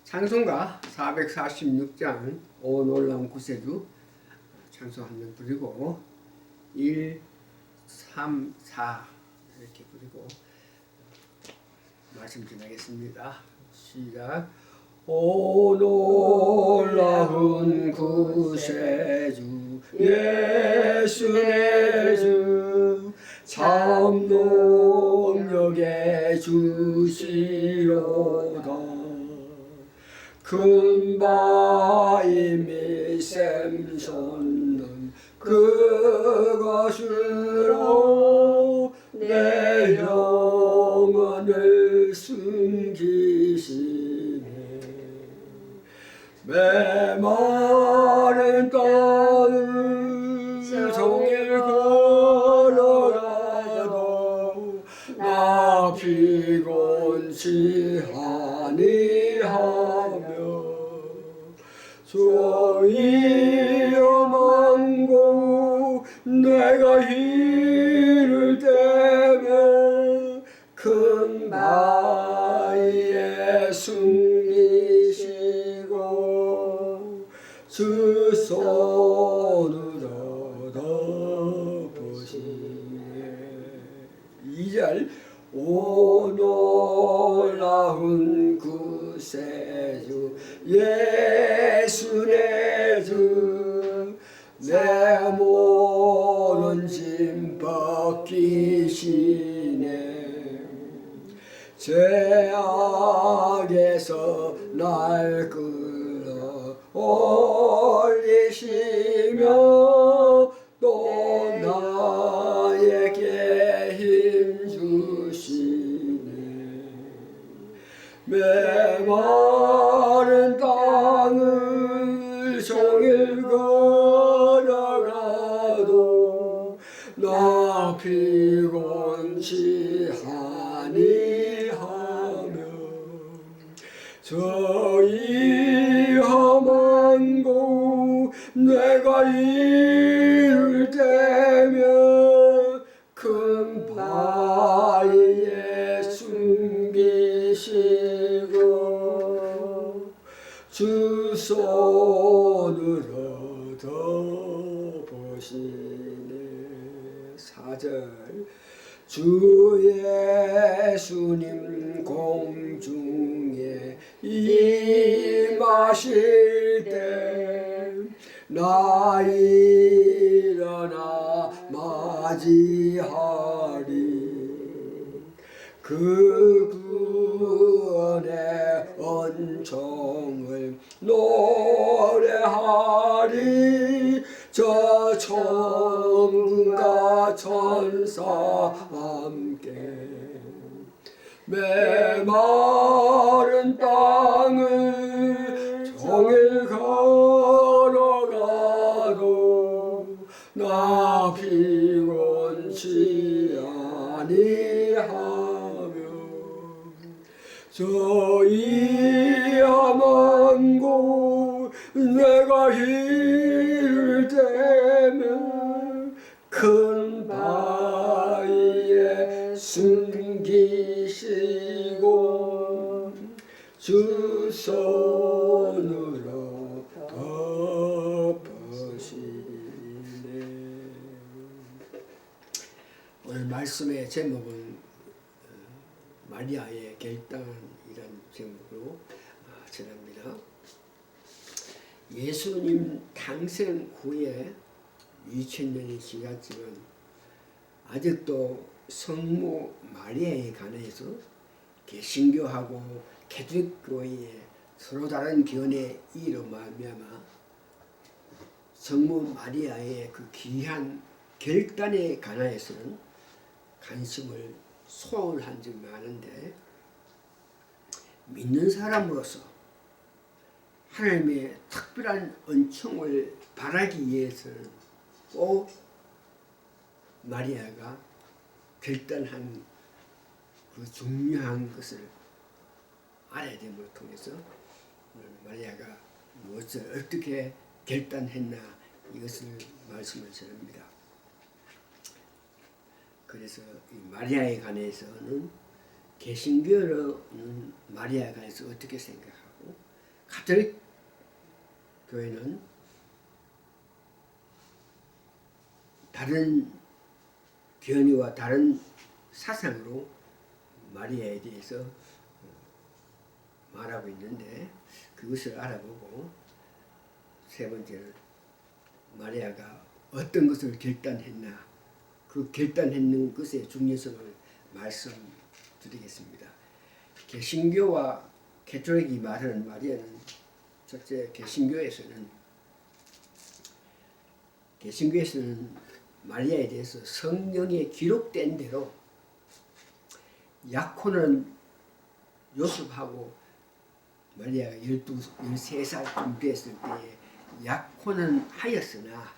찬송가 446장 오 놀라운 구세주 찬송 한 번 부르고 1, 3, 4 이렇게 부르고 말씀 전하겠습니다. 시작. 오 놀라운 구세주 예수 내 주 참 능력의 주시로다. 큰 바위 및 샘솟는 그것으로 내 영혼을 숨기시네. 메마른 땅을 종일 걸어가도 나 피곤치 아니하며 위험한고 내가 힘을 대며 큰 바위에 숨기시고 주 손으로 덮으시네. 2절 오 놀라운 구세주 예수 내 주 내 모든 짐 벗기시네. 죄악에서 날 끌어 올리시며 또 나에게 힘 주시네. 메마른 땅을 종일 걸어가도 나 피곤치 아니하며 저 위험한 곳 내가 이를 대며 큰 바위에 숨기시고 주 손으로 덮으시네. 4절 주 예수님 공중에 임하실 때 나 일어나 맞이하리. 그 구원의 은총을 노래하리. 저 천군과 천사 함께 메마른 땅을 종일 걸어가도 나 피곤치 아니하며 저 위험한 곳 내가 힘을 대며 큰 바위에 숨기시고 주 손으로 덮으시네. 오늘 말씀의 제목은 마리아의 결단이라는 제목으로 전합니다. 예수님 탄생 후에 2000년이 지났지만 아직도 성모 마리아에 관해서 개신교하고 개독교의 서로 다른 견해 이로 말미암아 성모 마리아의 그 귀한 결단에 관하여서는 관심을 소홀한 적이 많은데, 믿는 사람으로서 하나님의 특별한 은총을 바라기 위해서는 꼭 마리아가 결단한 그 중요한 것을 알아야 됨을 통해서 마리아가 무엇을 어떻게 결단했나 이것을 말씀을 전합니다. 그래서 이 마리아에 관해서는 개신교로는 마리아에 관해서 어떻게 생각하고 가톨릭 교회는 다른 견해와 다른 사상으로 마리아에 대해서 말하고 있는데, 그것을 알아보고 세 번째는 마리아가 어떤 것을 결단했나, 그 결단했는 것의 중요성을 말씀드리겠습니다. 개신교와 가톨릭이 말하는 마리아는, 첫째, 개신교에서는 마리아에 대해서 성경에 기록된 대로 약혼은 요셉하고 마리아가 13살쯤 됐을 때에 약혼은 하였으나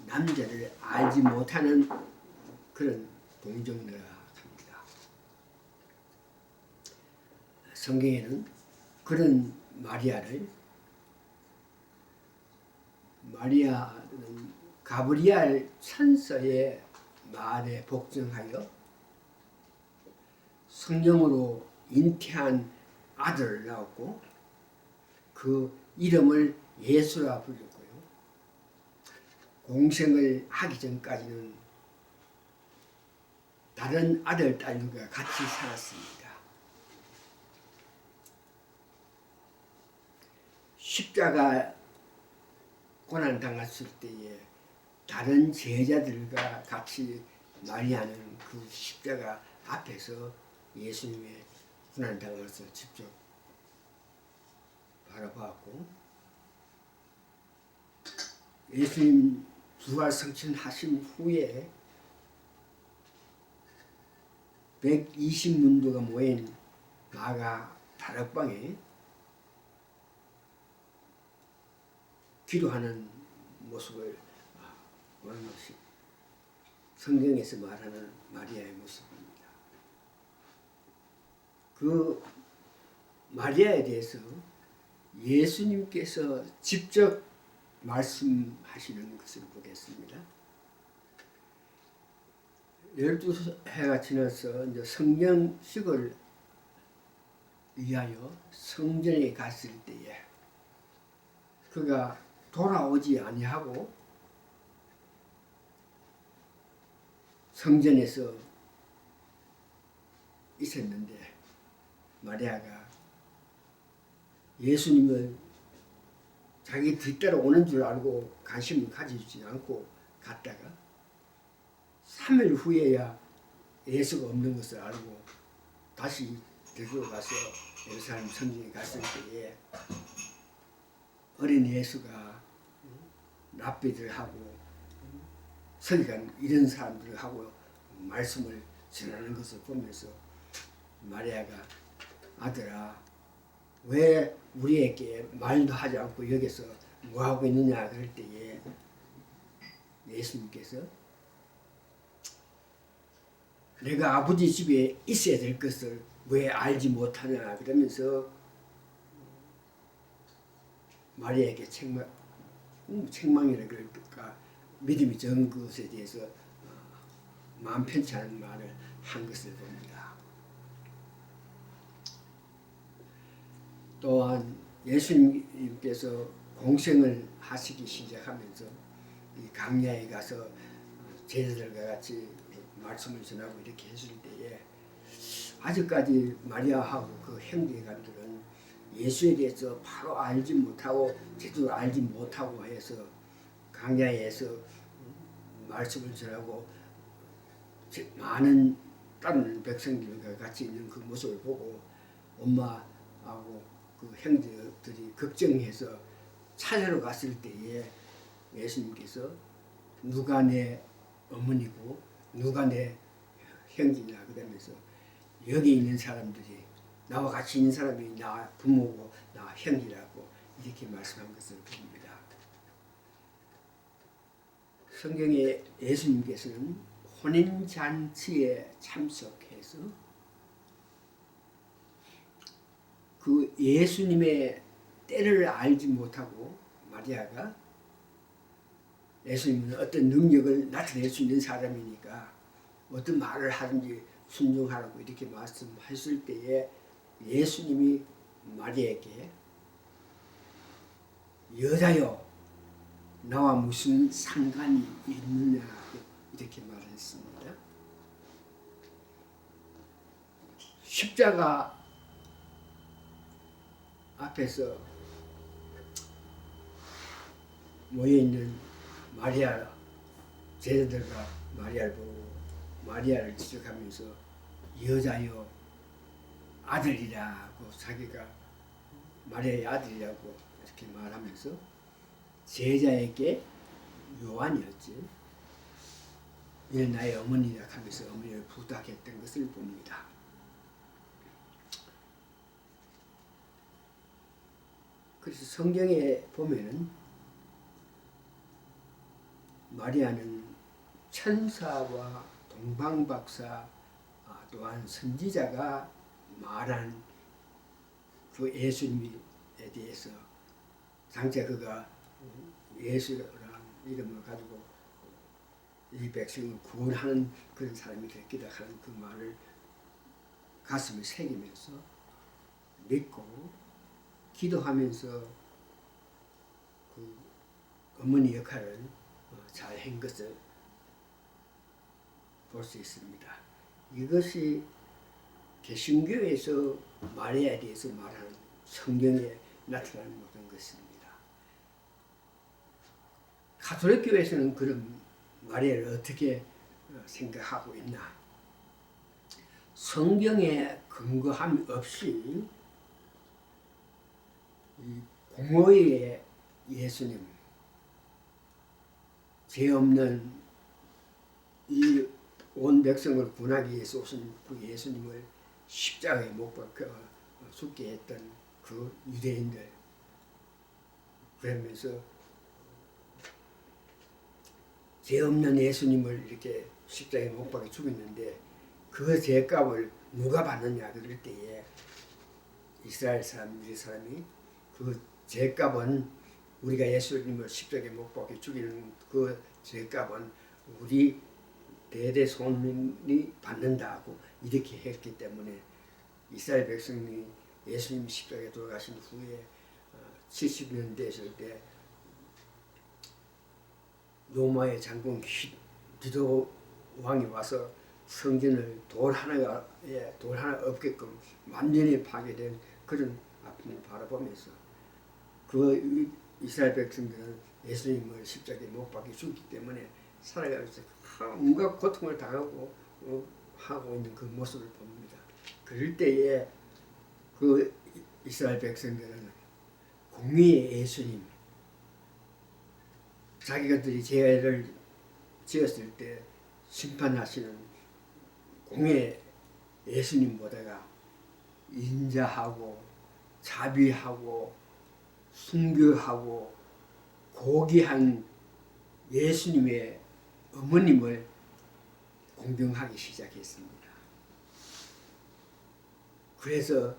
남자를 알지 못하는 그런 동정녀라 합니다. 성경에는 그런 마리아는 가브리엘 천사의 말에 복종하여 성령으로 잉태한 아들을 낳았고, 그 이름을 예수라 불렀고요. 공생을 하기 전까지는 다른 아들, 딸과 같이 살았습니다. 십자가 고난 당했을 때에 다른 제자들과 같이 마리아는 그 십자가 앞에서 예수님의 고난 당해서 직접 바라보았고, 예수님 부활 승천하신 후에 120문도가 모인 마가 다락방에 기도하는 모습을 보는 것이 성경에서 말하는 마리아의 모습입니다. 그 마리아에 대해서 예수님께서 직접 말씀하시는 것을 보겠습니다. 12해가 지나서 이제 성령식을 위하여 성전에 갔을 때에 그가 돌아오지 아니하고 성전에서 있었는데, 마리아가 예수님을 자기 뒤따라 오는 줄 알고 관심을 가지지 않고 갔다가 3일 후에야 예수가 없는 것을 알고 다시 데리고 가서 예루살렘 성전에 갔을 때에 어린 예수가 랍비들하고 서기관 이런 사람들하고 말씀을 전하는 것을 보면서 마리아가, 아들아, 왜 우리에게 말도 하지 않고 여기서 뭐하고 있느냐 그럴 때에 예수님께서 내가 아버지 집에 있어야 될 것을 왜 알지 못하냐 그러면서 마리아에게 책망이라 그럴까, 믿음이 적은 것에 대해서 마음 편치 않은 말을 한 것을 봅니다. 또한 예수님께서 공생을 하시기 시작하면서 이 강야에 가서 제자들과 같이 말씀을 전하고 이렇게 했을 때에 아직까지 마리아하고 그 형제간들은 예수에 대해서 바로 알지 못하고 제대로 알지 못하고 해서 강야에서 말씀을 전하고 많은 다른 백성들과 같이 있는 그 모습을 보고 엄마하고 그 형제들이 걱정해서 찾으러 갔을 때에 예수님께서 누가 내 어머니고 누가 내 형제냐 그러면서 여기 있는 사람들이 나와 같이 있는 사람이 나 부모고 나 형제라고 이렇게 말씀한 것을 봅니다. 성경에 예수님께서는 혼인잔치에 참석해서 그 예수님의 때를 알지 못하고 마리아가 예수님은 어떤 능력을 나타낼 수 있는 사람이니까 어떤 말을 하든지 순종하라고 이렇게 말씀했을 때에 예수님이 마리아에게 여자여 나와 무슨 상관이 있느냐고 이렇게 말했습니다. 십자가 앞에서 모여있는 마리아 제자들과 마리아를 보고 마리아를 지적하면서 여자여 아들이라고 자기가 마리아의 아들이라고 이렇게 말하면서 제자에게 요한이었지 이는 나의 어머니라 하면서 어머니를 부탁했던 것을 봅니다. 그래서 성경에 보면은 마리아는 천사와 동방박사 또한 선지자가 말한 그 예수님에 대해서 장차 그가 예수라는 이름을 가지고 이 백성을 구원하는 그런 사람이 됐기다 하는 그 말을 가슴에 새기면서 믿고 기도하면서 그 어머니 역할을 잘 한 것을 볼 수 있습니다. 이것이 개신교에서 마리아에 대해서 말하는 성경에 나타나는 모든 것입니다. 가톨릭 교회에서는 그런 마리아를 어떻게 생각하고 있나? 성경에 근거함 없이 이 공의의 예수님, 죄 없는 이 온 백성을 구원하기 위해서 오신 그 예수님을 십자가에 못 박혀 죽게 했던 그 유대인들, 그러면서 죄 없는 예수님을 이렇게 십자가에 못 박혀 죽였는데 그 죄값을 누가 받느냐 그럴 때에 이스라엘 사람, 유대 사람이 그 죄값은 우리가 예수님을 십자가에 못 박혀 죽이는 그 죄값은 우리 대대손이 받는다고 이렇게 했기 때문에 이스라엘 백성이 예수님 십자가에 돌아가신 후에 70년 됐을 때 로마의 장군 디도 왕이 와서 성전을 돌 하나 없게끔 완전히 파괴된 그런 아픔을 바라보면서 그 이스라엘 백성들은 예수님을 십자가에 못 박혀 죽기 때문에 살아가면서 온갖 고통을 당하고 하고 있는 그 모습을 봅니다. 그럴 때에 그 이스라엘 백성들은 공의의 예수님, 자기들이 죄를 지었을 때 심판하시는 공의의 예수님보다가 인자하고 자비하고 순교하고 고귀한 예수님의 어머님을 공경하기 시작했습니다. 그래서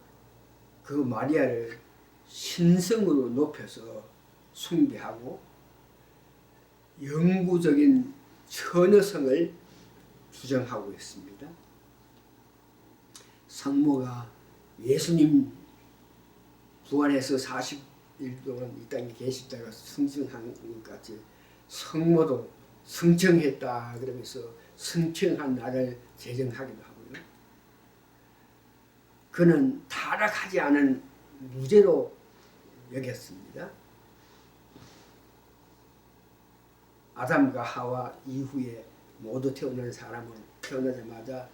그 마리아를 신성으로 높여서 숭배하고 영구적인 처녀성을 주장하고 있습니다. 성모가 예수님 부활해서 40일 동안 이 땅에 계시다가 승천한 것 같이 성모도 승천했다 그러면서 승천한 날을 제정하기도 하고요. 그는 타락하지 않은 무죄로 여겼습니다. 아담과 하와 이후에 모두 태어난 사람은 태어나자마자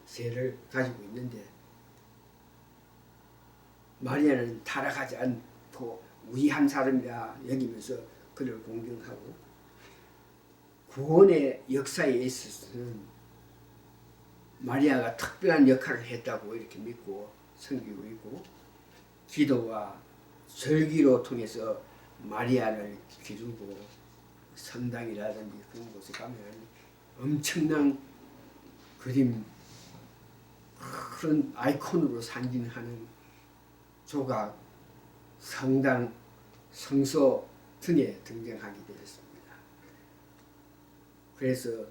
죄를 가지고 있는데 마리아는 타락하지 않고 위한 사람이라 여기면서 그를 공경하고 구원의 역사에 있어서는 마리아가 특별한 역할을 했다고 이렇게 믿고 섬기고 있고 기도와 절기로 통해서 마리아를 기르고 성당이라든지 그런 곳에 가면 엄청난 그림 그런 아이콘으로 상징하는 조각, 성당, 성소 등에 등장하게 되었습니다. 그래서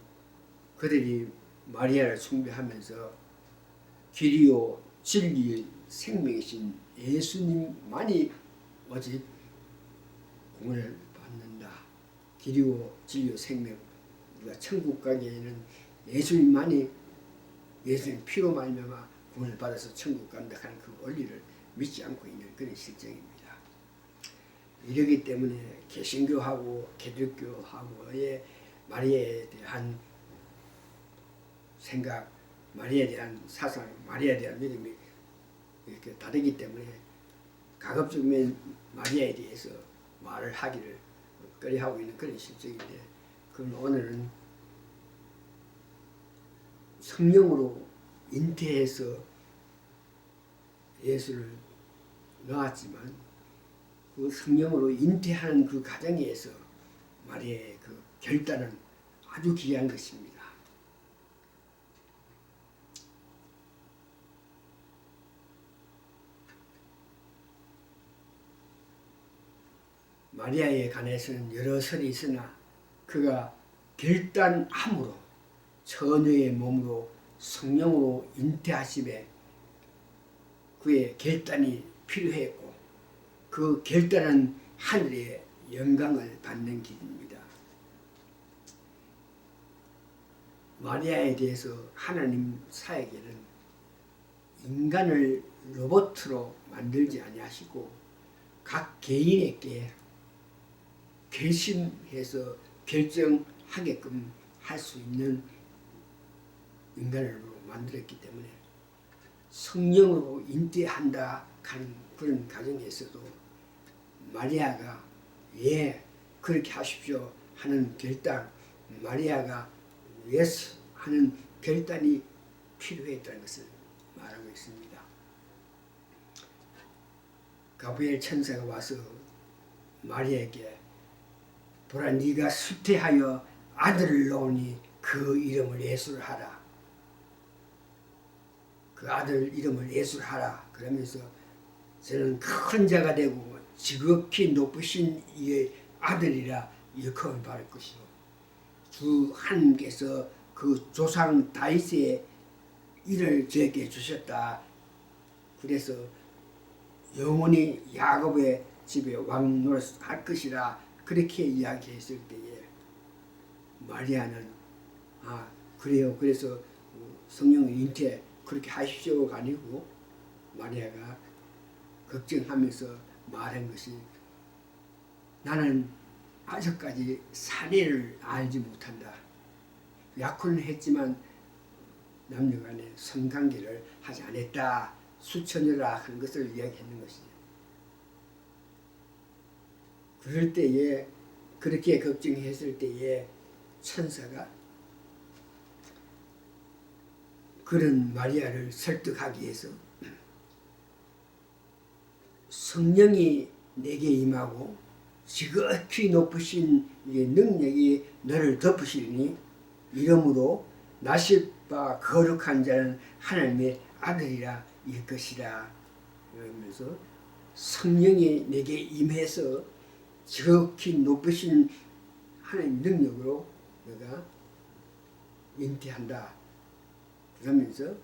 그들이 마리아를 숭배하면서 길이요 진리 생명이신 예수님만이 오직 구원을 받는다. 길이요 진리요 생명. 우리가 천국 가기에는 예수님만이 예수님 피로 말미암아 구원을 받아서 천국 간다 하는 그 원리를 믿지 않고 있는 그런 실정입니다. 이러기 때문에 개신교하고 기독교하고의 마리아에 대한 생각, 마리아에 대한 사상, 마리아에 대한 믿음이 이렇게 다르기 때문에 가급적이면 마리아에 대해서 말을 하기를 꺼려하고 있는 그런 실정인데, 그건 오늘은 성령으로 잉태해서 예수를 낳았지만 그 성령으로 잉태하는 그 과정에서 마리아의 그 결단은 아주 귀한 것입니다. 마리아에 관해서는 여러 설이 있으나 그가 결단함으로 처녀의 몸으로 성령으로 잉태하심에 그의 결단이 필요했고, 그 결단은 하늘의 영광을 받는 길입니다. 마리아에 대해서 하나님 사에게는 인간을 로봇으로 만들지 아니하시고 각 개인에게 결심해서 결정하게끔 할 수 있는 인간으로 만들었기 때문에 성령으로 잉태한다 하는 그런 가정에서도 마리아가 예 그렇게 하십시오 하는 결단, 마리아가 예스 하는 결단이 필요했다는 것을 말하고 있습니다. 가브리엘 천사가 와서 마리아에게 보라, 네가 수태하여 아들을 낳으니 그 이름을 예수를 하라. 그 아들 이름을 예수를 하라. 그러면서 저는 큰 자가 되고 지극히 높으신 이의 아들이라 일컬음을 받을 것이요. 주 하나님께서 그 조상 다윗의 일을 저에게 주셨다. 그래서 영원히 야곱의 집에 왕 노릇 할 것이라 그렇게 이야기했을 때에 마리아는 그래요. 그래서 성령 잉태 그렇게 하십시오가 아니고 마리아가 걱정하면서 말한 것이 나는 아직까지 사례를 알지 못한다. 약혼을 했지만 남녀간에 성관계를 하지 않았다. 수천여라 하는 것을 이야기하는 것이죠. 그럴 때에 그렇게 걱정했을 때에 천사가 그런 마리아를 설득하기 위해서 성령이 내게 임하고 지극히 높으신 능력이 너를 덮으시니 이러므로 나실 바 거룩한 자는 하나님의 아들이라 일 것이라. 그러면서 성령이 내게 임해서 지극히 높으신 하나님 능력으로 너가 잉태한다. 그러면서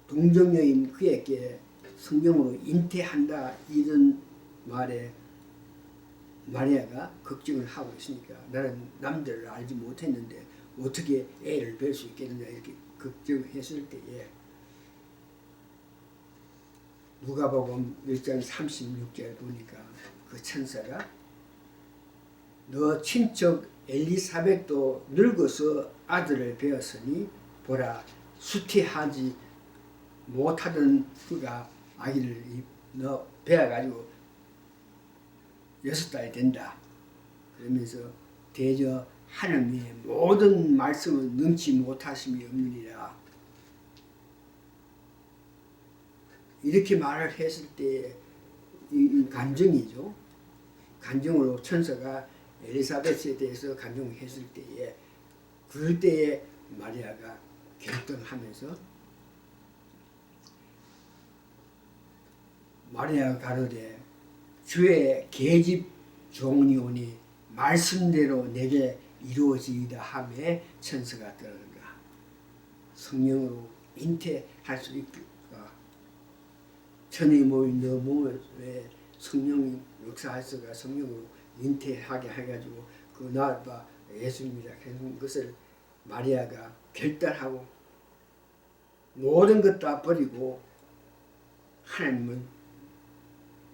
동정녀인 그에게 성령으로 잉태한다 이런 말에 마리아가 걱정을 하고 있으니까 나는 남들을 알지 못했는데 어떻게 애를 뵐 수 있겠느냐 이렇게 걱정했을 때에 누가복음 1장 36절에 보니까 그 천사가 너 친척 엘리사벳도 늙어서 아들을 배었으니 보라 수태하지 못하던 그가 아기를 너 배워가지고 6달이 된다. 그러면서 대저 하나님의 모든 말씀을 능치 못하심이 없느니라. 이렇게 말을 했을 때 이 간증이죠. 간증으로 천사가 엘리사벳에 대해서 간증을 했을 때에 그럴 때에 마리아가 결정하면서 마리아가 가로되 주의 계집 종이 오니 말씀대로 내게 이루어지이다 하매 천사가 떠나는가. 성령으로 잉태할 수 있을까. 천의 몸이 너 몸에 성령이 역사하셔가 성령으로 잉태하게 해가지고 그 낳을 바 예수님이라 하는 것을 마리아가 결단하고 모든 것 다 버리고 하나님은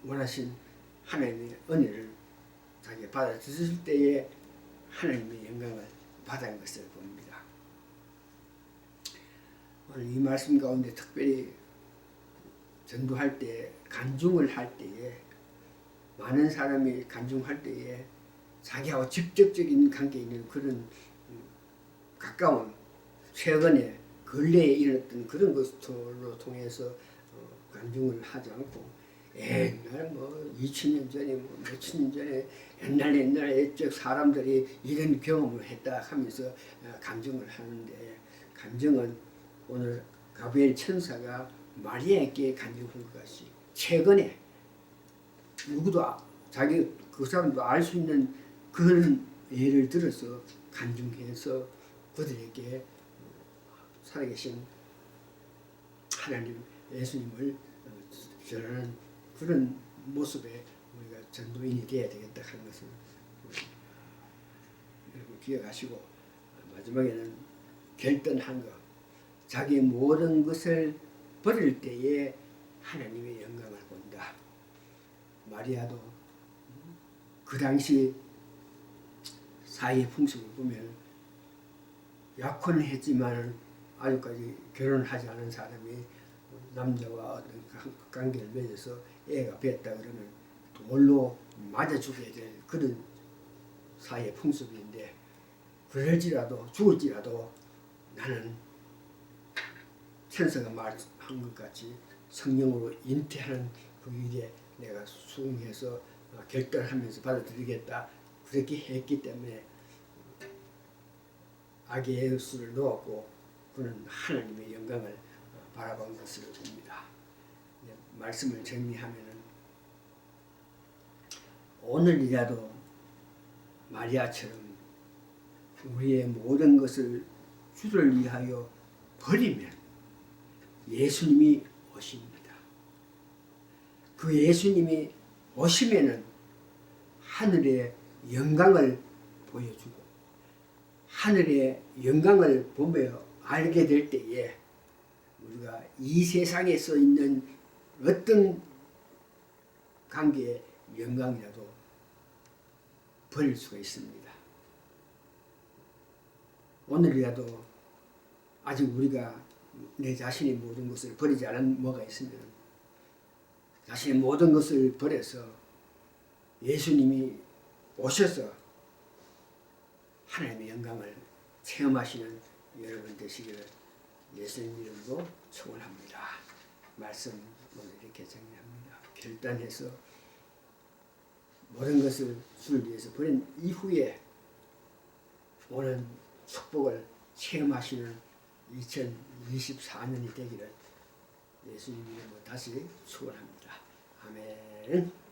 원하신 하나님의 은혜를 자기가 받아들였을 때에 하나님의 영광을 받은 것을 봅니다. 오늘 이 말씀 가운데 특별히 전도할 때 간증을 할 때에 많은 사람이 간증할 때에 자기하고 직접적인 관계 있는 그런 가까운 최근에 근래에 일어났던 그런 것들로 통해서 간증을 하지 않고 옛날 뭐 2000년 전에 뭐 몇천 년 전에 옛날에 옛적 사람들이 이런 경험을 했다 하면서 간증을 하는데 간증은 오늘 가브리엘 천사가 마리아에게 간증한 것 같이 최근에 누구도 자기 그 사람도 알 수 있는 그런 예를 들어서 간증해서 그들에게 살아계신 하나님 예수님을 전하는 그런 모습에 우리가 전도인이 되어야 되겠다 하는 것을 여러분 기억하시고 마지막에는 결단한 것 자기 모든 것을 버릴 때에 하나님의 영광을 본다. 마리아도 그 당시 사회의 풍습을 보면 약혼했지만 아직까지 결혼하지 않은 사람이 남자와 어떤 관계를 맺어서 애가 뱉다 그러면 돌로 맞아 죽여야 될 그런 사회의 풍습인데 그럴지라도 죽을지라도 나는 천사가 말한 것 같이 성령으로 잉태하는 그 일에 내가 수긍해서 결단하면서 받아들이겠다 그렇게 했기 때문에 아기 예수를 넣었고 그는 하나님의 영광을 바라본 것을 봅니다. 말씀을 정리하면은 오늘이라도 마리아처럼 우리의 모든 것을 주를 위하여 버리면 예수님이 오십니다. 그 예수님이 오시면은 하늘의 영광을 보여주고 하늘의 영광을 보며 알게 될 때에 우리가 이 세상에서 있는 어떤 관계의 영광이라도 버릴 수가 있습니다. 오늘이라도 아직 우리가 내 자신의 모든 것을 버리지 않은 뭐가 있으면 자신의 모든 것을 버려서 예수님이 오셔서 하나님의 영광을 체험하시는 여러분 되시기를 예수님 이름으로 축원합니다. 말씀 오늘 이렇게 정리합니다. 결단해서 모든 것을 주를 위해서 버린 이후에 오는 축복을 체험하시는 2024년이 되기를 예수님 이름으로 다시 축원합니다. 아멘.